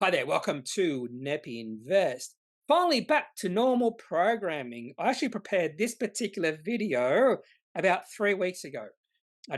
Hi there, welcome to Kneppy Invest. Finally back to normal programming. I actually prepared this particular video about 3 weeks ago.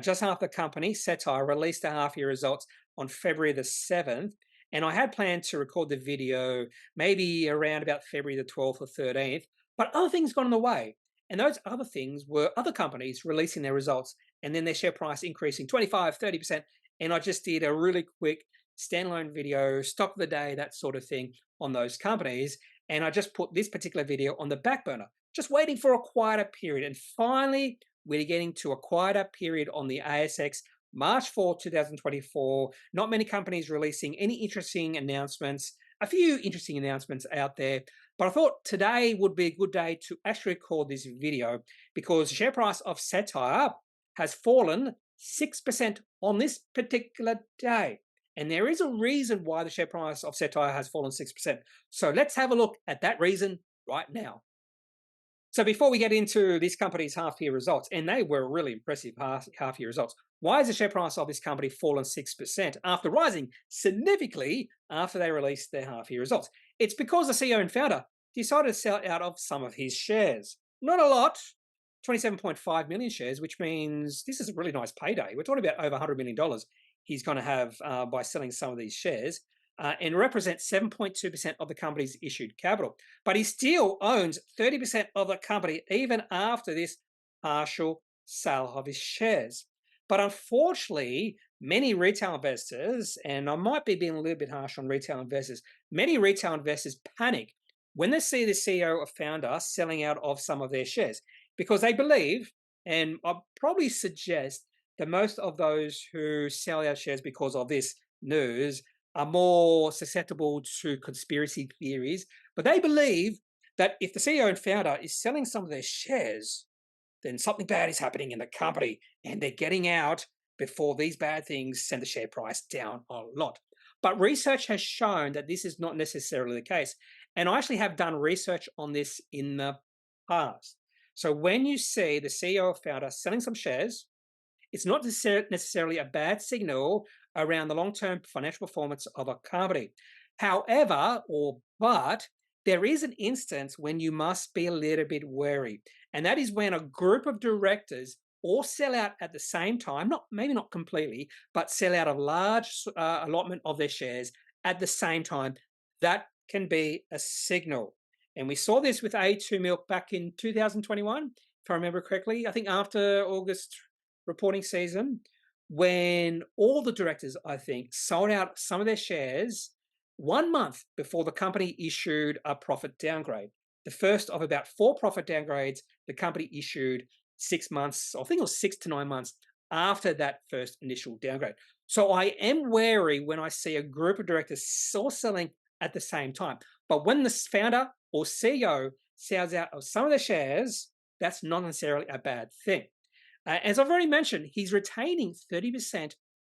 Just after the company, Cettire, released their half-year results on February the 7th, and I had planned to record the video maybe around about February the 12th or 13th, but other things got in the way. And those other things were other companies releasing their results and then their share price increasing 25, 30%. And I just did a really quick standalone video, stock of the day, that sort of thing on those companies. And I just put this particular video on the back burner, just waiting for a quieter period. And finally, we're getting to a quieter period on the ASX, March 4th, 2024. Not many companies releasing any interesting announcements, a few interesting announcements out there. But I thought today would be a good day to actually record this video because the share price of Cettire has fallen 6% on this particular day. And there is a reason why the share price of Cettire has fallen 6%. So let's have a look at that reason right now. So before we get into this company's half-year results, and they were really impressive half-year results, why has the share price of this company fallen 6% after rising significantly after they released their half-year results? It's because the CEO and founder decided to sell out of some of his shares. Not a lot, 27.5 million shares, which means this is a really nice payday. We're talking about over $100 million he's going to have by selling some of these shares. And represents 7.2% of the company's issued capital. But he still owns 30% of the company even after this partial sale of his shares. But unfortunately, many retail investors, and I might be being a little bit harsh on retail investors, many retail investors panic when they see the CEO or founder selling out of some of their shares because they believe, and I'll probably suggest that most of those who sell out shares because of this news are more susceptible to conspiracy theories, but they believe that if the CEO and founder is selling some of their shares, then something bad is happening in the company and they're getting out before these bad things send the share price down a lot. But research has shown that this is not necessarily the case. And I actually have done research on this in the past. So when you see the CEO or founder selling some shares, it's not necessarily a bad signal around the long-term financial performance of a company. However, but there is an instance when you must be a little bit wary, and that is when a group of directors all sell out at the same time, maybe not completely, but sell out a large allotment of their shares at the same time. That can be a signal. And we saw this with A2 Milk back in 2021, if I remember correctly. I think after August reporting season, when all the directors, I think, sold out some of their shares 1 month before the company issued a profit downgrade. The first of about 4 profit downgrades the company issued 6 months, I think it was 6 to 9 months after that first initial downgrade. So I am wary when I see a group of directors all selling at the same time. But when the founder or CEO sells out of some of their shares, that's not necessarily a bad thing. As I've already mentioned, he's retaining 30%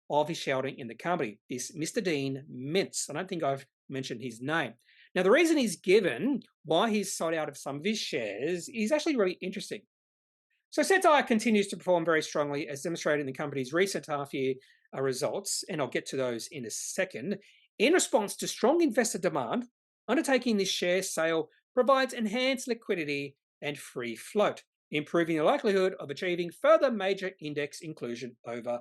of his shareholding in the company, this Mr. Dean Mintz. I don't think I've mentioned his name. Now, the reason he's given why he's sold out of some of his shares is actually really interesting. So Cettire continues to perform very strongly as demonstrated in the company's recent half-year results, and I'll get to those in a second. In response to strong investor demand, undertaking this share sale provides enhanced liquidity and free float, improving the likelihood of achieving further major index inclusion over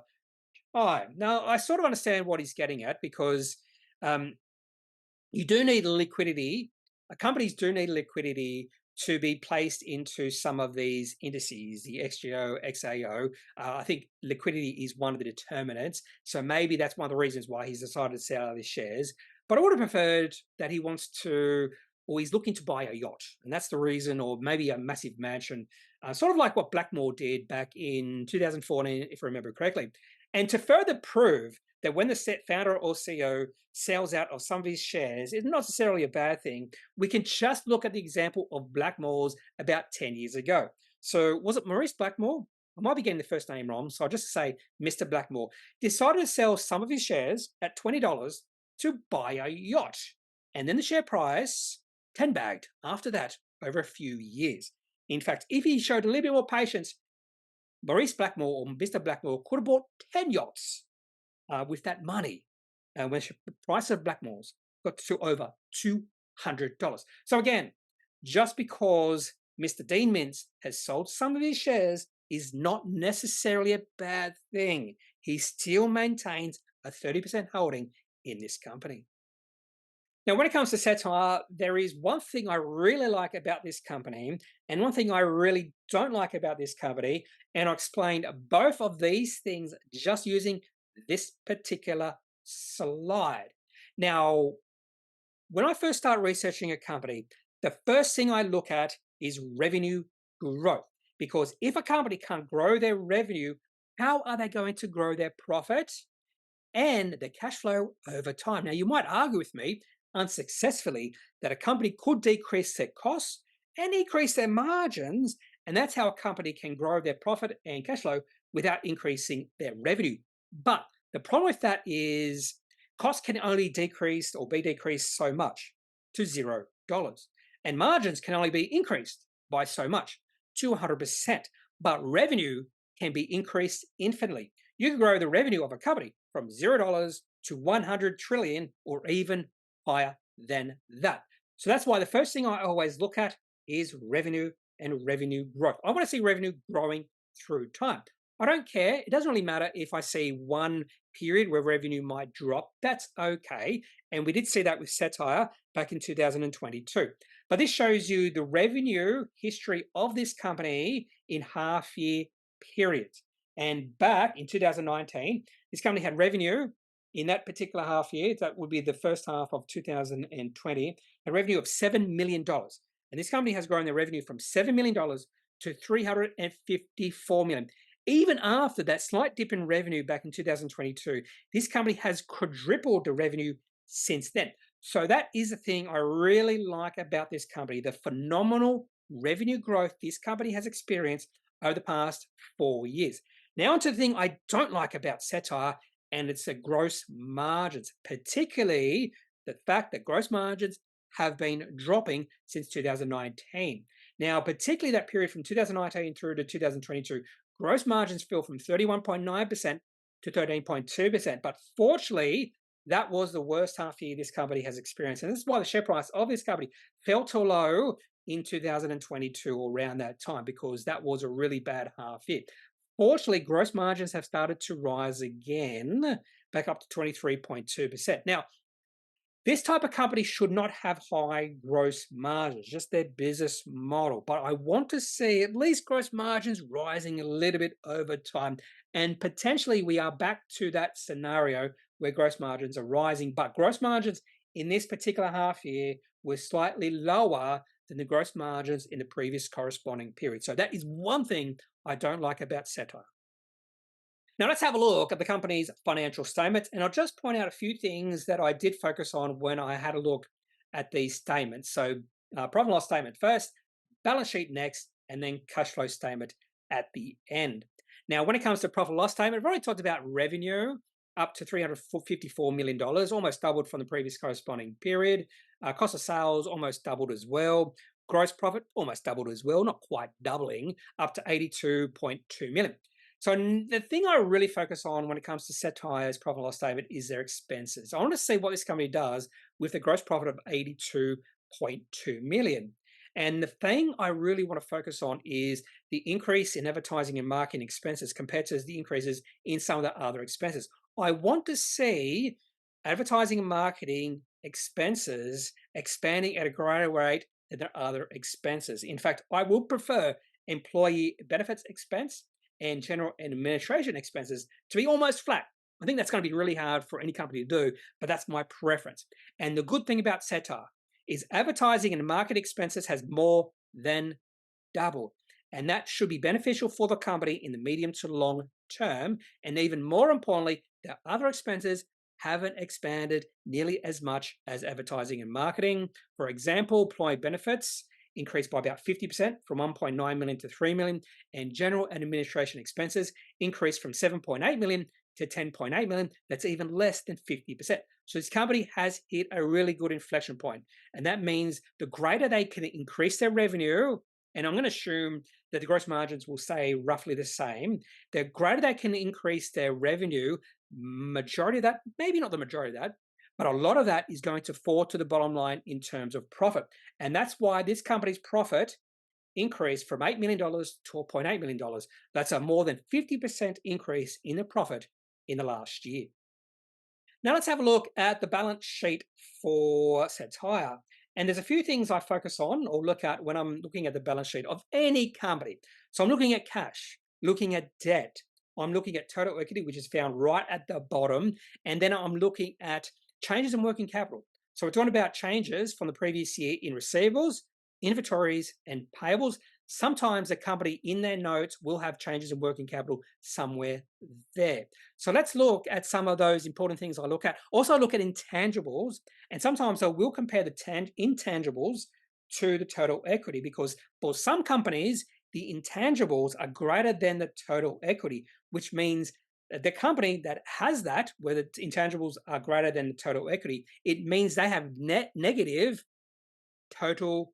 time. Now, I sort of understand what he's getting at because you do need liquidity. Companies do need liquidity to be placed into some of these indices, the XGO, XAO. I think liquidity is one of the determinants. So maybe that's one of the reasons why he's decided to sell out his shares. But I would have preferred that he wants to, or he's looking to buy a yacht. And that's the reason, or maybe a massive mansion, sort of like what Blackmore did back in 2014, if I remember correctly. And to further prove that when the founder or CEO sells out of some of his shares, it's not necessarily a bad thing, we can just look at the example of Blackmore's about 10 years ago. So was it Maurice Blackmore? I might be getting the first name wrong, so I'll just say Mr. Blackmore decided to sell some of his shares at $20 to buy a yacht. And then the share price 10 bagged after that over a few years. In fact, if he showed a little bit more patience, Maurice Blackmore or Mr. Blackmore could have bought 10 yachts with that money when the price of Blackmore's got to over $200. So again, just because Mr. Dean Mintz has sold some of his shares is not necessarily a bad thing. He still maintains a 30% holding in this company. Now, when it comes to Cettire, there is one thing I really like about this company and one thing I really don't like about this company. And I'll explain both of these things just using this particular slide. Now, when I first start researching a company, the first thing I look at is revenue growth. Because if a company can't grow their revenue, how are they going to grow their profit and their cash flow over time? Now, you might argue with me unsuccessfully that a company could decrease their costs and increase their margins, and that's how a company can grow their profit and cash flow without increasing their revenue. But the problem with that is costs can only decrease or be decreased so much to $0, and margins can only be increased by so much to 100%. But revenue can be increased infinitely. You can grow the revenue of a company from $0 to 100 trillion or even higher than that. So that's why the first thing I always look at is revenue and revenue growth. I want to see revenue growing through time. I don't care. It doesn't really matter if I see one period where revenue might drop. That's okay. And we did see that with Cettire back in 2022. But this shows you the revenue history of this company in half-year periods. And back in 2019, this company had revenue in that particular half year, that would be the first half of 2020, a revenue of $7 million. And this company has grown their revenue from $7 million to $354 million. Even after that slight dip in revenue back in 2022, this company has quadrupled the revenue since then. So that is the thing I really like about this company, the phenomenal revenue growth this company has experienced over the past 4 years. Now onto the thing I don't like about Cettire, and it's the gross margins, particularly the fact that gross margins have been dropping since 2019. Now, particularly that period from 2019 through to 2022, gross margins fell from 31.9% to 13.2%. But fortunately, that was the worst half year this company has experienced. And this is why the share price of this company fell to low in 2022 or around that time, because that was a really bad half year. Fortunately, gross margins have started to rise again, back up to 23.2%. Now, this type of company should not have high gross margins, just their business model. But I want to see at least gross margins rising a little bit over time. And potentially we are back to that scenario where gross margins are rising. But gross margins in this particular half year were slightly lower than the gross margins in the previous corresponding period. So that is one thing I don't like about Cettire. Now let's have a look at the company's financial statements, and I'll just point out a few things that I did focus on when I had a look at these statements. So profit and loss statement first, balance sheet next, and then cash flow statement at the end. Now when it comes to profit and loss statement, I've already talked about revenue up to $354 million, almost doubled from the previous corresponding period. Cost of sales almost doubled as well. Gross profit almost doubled as well, not quite doubling, up to $82.2 million. So the thing I really focus on when it comes to Cettire's profit and loss statement is their expenses. I want to see what this company does with the gross profit of $82.2 million. And the thing I really want to focus on is the increase in advertising and marketing expenses compared to the increases in some of the other expenses. I want to see advertising and marketing expenses expanding at a greater rate than their other expenses. In fact, I would prefer employee benefits expense and general and administration expenses to be almost flat. I think that's going to be really hard for any company to do, but that's my preference. And the good thing about Cettire is advertising and market expenses has more than doubled. And that should be beneficial for the company in the medium to long term. And even more importantly, the other expenses haven't expanded nearly as much as advertising and marketing. For example, employee benefits increased by about 50% from 1.9 million to 3 million, and general and administration expenses increased from 7.8 million to 10.8 million. That's even less than 50%. So this company has hit a really good inflection point, and that means the greater they can increase their revenue, and I'm going to assume that the gross margins will stay roughly the same, the greater they can increase their revenue, majority of that, maybe not the majority of that, But a lot of that is going to fall to the bottom line in terms of profit. And that's why this company's profit increased from $8 million to $12.8 million. That's a more than 50% increase in the profit in the last year. Now let's have a look at the balance sheet for Cettire. And there's a few things I focus on or look at when I'm looking at the balance sheet of any company. So I'm looking at cash, looking at debt. I'm looking at total equity, which is found right at the bottom. And then I'm looking at changes in working capital. So we're talking about changes from the previous year in receivables, inventories, and payables. Sometimes a company in their notes will have changes in working capital somewhere there. So let's look at some of those important things I look at. Also, I look at intangibles, and sometimes I will compare the intangibles to the total equity because for some companies, the intangibles are greater than the total equity, which means that the company that has that, where the intangibles are greater than the total equity, it means they have net negative total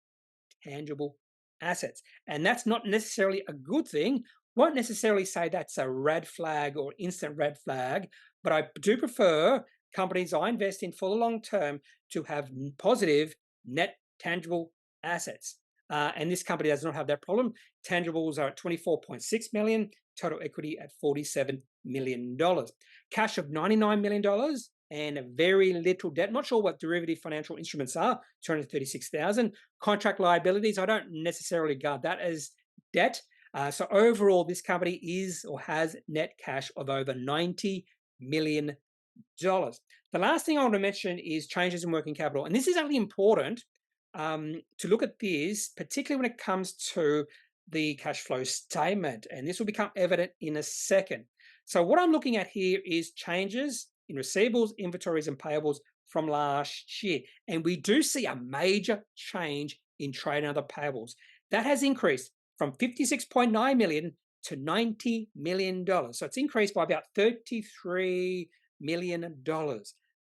tangible assets. And that's not necessarily a good thing. Won't necessarily say that's a red flag or instant red flag, but I do prefer companies I invest in for the long term to have positive net tangible assets. And this company does not have that problem. Tangibles are at 24.6 million, total equity at $47 million. Cash of $99 million and a very little debt. Not sure what derivative financial instruments are, 236,000. Contract liabilities, I don't necessarily regard that as debt. So overall, this company is or has net cash of over $90 million. The last thing I want to mention is changes in working capital. And this is actually important to look at this, particularly when it comes to the cash flow statement. And this will become evident in a second. So what I'm looking at here is changes in receivables, inventories, and payables from last year. And we do see a major change in trade and other payables. That has increased from $56.9 million to $90 million. So it's increased by about $33 million.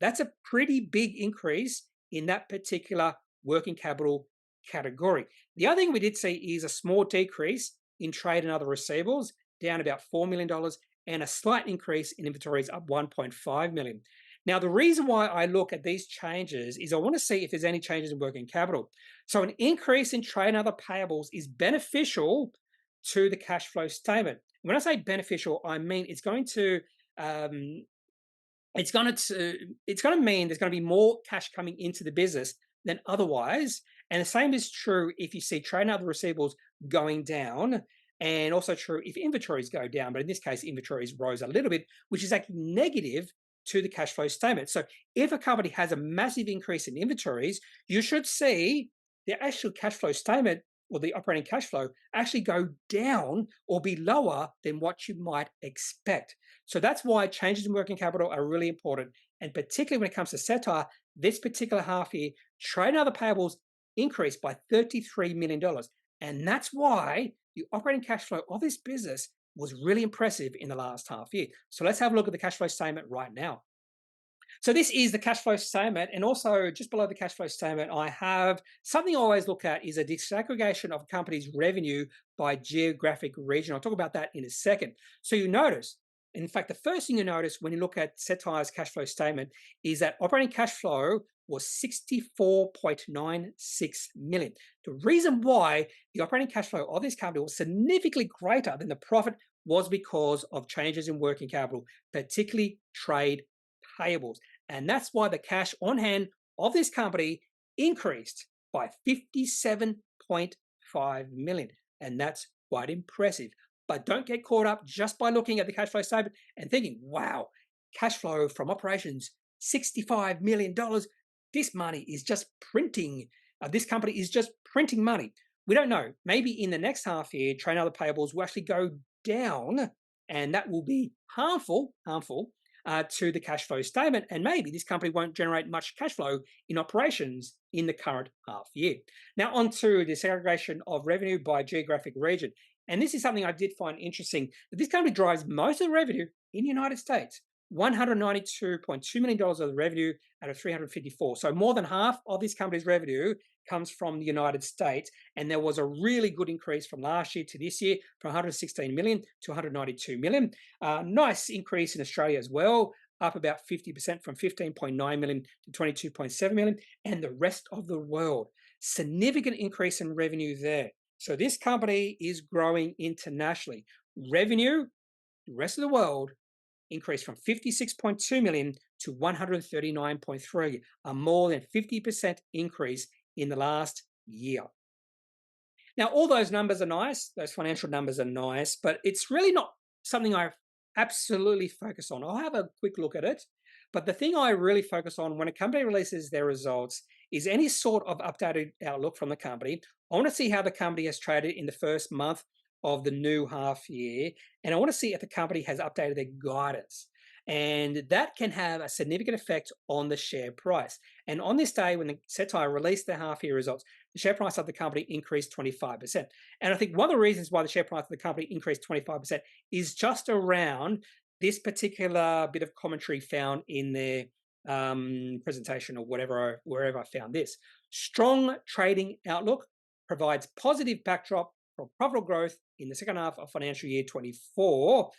That's a pretty big increase in that particular working capital category. The other thing we did see is a small decrease in trade and other receivables, down about $4 million, and a slight increase in inventories, up $1.5 million. Now, the reason why I look at these changes is I want to see if there's any changes in working capital. So an increase in trade and other payables is beneficial to the cash flow statement. When I say beneficial, I mean it's going to mean there's going to be more cash coming into the business than otherwise. And the same is true if you see trade and other receivables going down, and also true if inventories go down. But in this case, inventories rose a little bit, which is actually negative to the cash flow statement. So if a company has a massive increase in inventories, you should see the actual cash flow statement or the operating cash flow actually go down or be lower than what you might expect. So that's why changes in working capital are really important. And particularly when it comes to Cettire, this particular half year, trade and other payables increased by $33 million. And that's why the operating cash flow of this business was really impressive in the last half year. So let's have a look at the cash flow statement right now. So this is the cash flow statement, and also just below the cash flow statement, I have something I always look at is a disaggregation of a company's revenue by geographic region. I'll talk about that in a second. So you notice, in fact, the first thing you notice when you look at Cettire's cash flow statement is that operating cash flow was $64.96 million. The reason why the operating cash flow of this company was significantly greater than the profit was because of changes in working capital, particularly trade payables. And that's why the cash on hand of this company increased by $57.5 million. And that's quite impressive. But don't get caught up just by looking at the cash flow statement and thinking, wow, cash flow from operations, $65 million. This money is just printing. This company is just printing money. We don't know. Maybe in the next half year, trade and other payables will actually go down, and that will be harmful to the cash flow statement. And maybe this company won't generate much cash flow in operations in the current half year. Now, on to the segregation of revenue by geographic region. And this is something I did find interesting, that this company drives most of the revenue in the United States. $192.2 million of the revenue out of 354. So more than half of this company's revenue comes from the United States. And there was a really good increase from last year to this year, from 116 million to 192 million. Nice increase in Australia as well. up about 50% from 15.9 million to 22.7 million, and the rest of the world. Significant increase in revenue there. So this company is growing internationally. Revenue, the rest of the world, increased from 56.2 million to 139.3, a more than 50% increase in the last year. Now, all those numbers are nice, those financial numbers are nice, but it's really not something I absolutely focus on. I'll have a quick look at it, but the thing I really focus on when a company releases their results is any sort of updated outlook from the company. I want to see how the company has traded in the first month of the new half year, and I want to see if the company has updated their guidance. And that can have a significant effect on the share price. And on this day, when the Cettire released their half year results, the share price of the company increased 25%. And I think one of the reasons why the share price of the company increased 25% is just around this particular bit of commentary found in their presentation or wherever I found this. Strong trading outlook provides positive backdrop for profitable growth in the second half of financial year 24.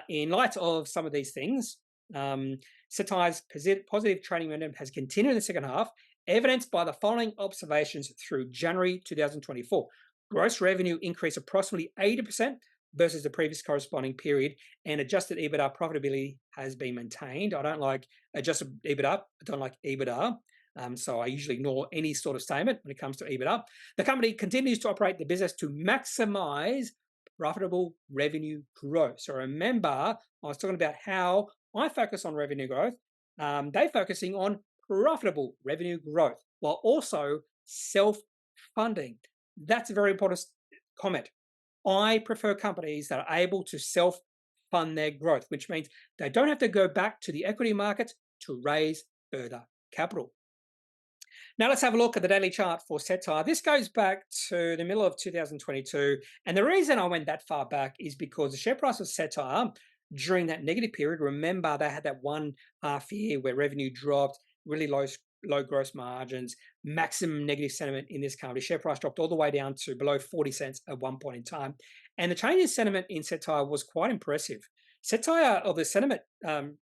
In light of some of these things, Cettire's positive trading momentum has continued in the second half, evidenced by the following observations through January 2024. Gross revenue increased approximately 80% versus the previous corresponding period, and adjusted EBITDA profitability has been maintained. I don't like adjusted EBITDA. I don't like EBITDA. So I usually ignore any sort of statement when it comes to EBITDA. The company continues to operate the business to maximize profitable revenue growth. So remember, I was talking about how I focus on revenue growth. They're focusing on profitable revenue growth while also self-funding. That's a very important comment. I prefer companies that are able to self-fund their growth, which means they don't have to go back to the equity markets to raise further capital. Now let's have a look at the daily chart for Cettire. This goes back to the middle of 2022. And the reason I went that far back is because the share price of Cettire during that negative period, remember they had that one half year where revenue dropped, really low gross margins, maximum negative sentiment in this company. Share price dropped all the way down to below 40 cents at one point in time. And the change in sentiment in Cettire was quite impressive. Cettire, or the sentiment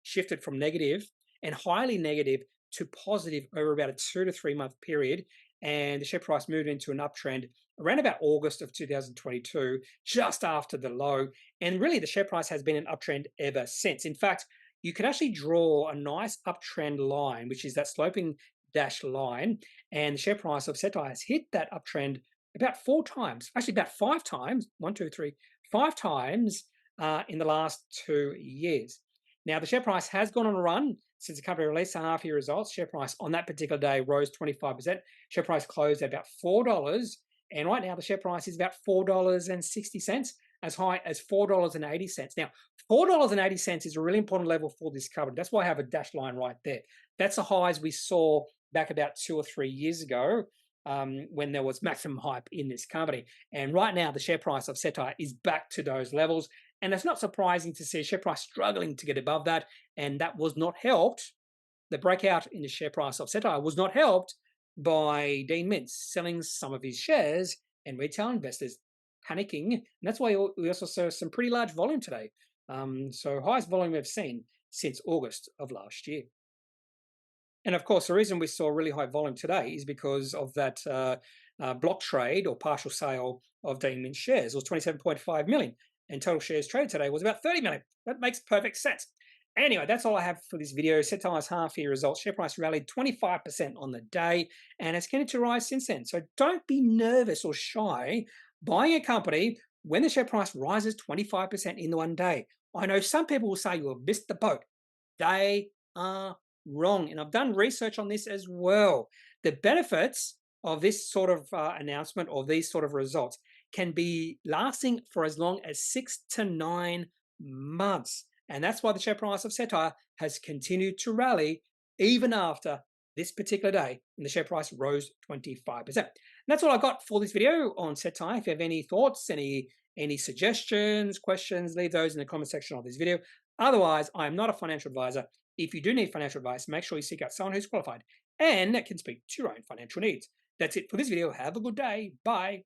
shifted from negative and highly negative to positive over about a 2 to 3 month period, and the share price moved into an uptrend around about August of 2022, just after the low, and really the share price has been an uptrend ever since. In fact, you can actually draw a nice uptrend line, which is that sloping dashed line, and the share price of Cettire has hit that uptrend about 4 times, actually about 5 times, 1, 2, 3, 5 times in the last 2 years. Now, the share price has gone on a run since the company released the half-year results. Share price on that particular day rose 25%. Share price closed at about $4, and right now the share price is about $4.60, as high as $4.80. Now, $4.80 is a really important level for this company. That's why I have a dashed line right there. That's the highs we saw back about 2 or 3 years ago when there was maximum hype in this company. And right now, the share price of Cettire is back to those levels. And it's not surprising to see a share price struggling to get above that. And that was not helped. The breakout in the share price of Cettire was not helped by Dean Mintz selling some of his shares and retail investors panicking. And that's why we also saw some pretty large volume today. So highest volume we've seen since August of last year. And of course, the reason we saw really high volume today is because of that block trade or partial sale of Dean Mintz shares. It was 27.5 million. And total shares traded today was about 30 million. That makes perfect sense. Anyway, that's all I have for this video. Cettire's half-year results. Share price rallied 25% on the day, and it's continued to rise since then. So don't be nervous or shy buying a company when the share price rises 25% in one day. I know some people will say you'll miss the boat. They are wrong. And I've done research on this as well. The benefits of this sort of announcement or these sort of results can be lasting for as long as 6 to 9 months. And that's why the share price of Cettire has continued to rally even after this particular day when the share price rose 25%. And that's all I got for this video on Cettire. If you have any thoughts, any suggestions, questions, leave those in the comment section of this video. Otherwise, I am not a financial advisor. If you do need financial advice, make sure you seek out someone who's qualified and that can speak to your own financial needs. That's it for this video. Have a good day. Bye.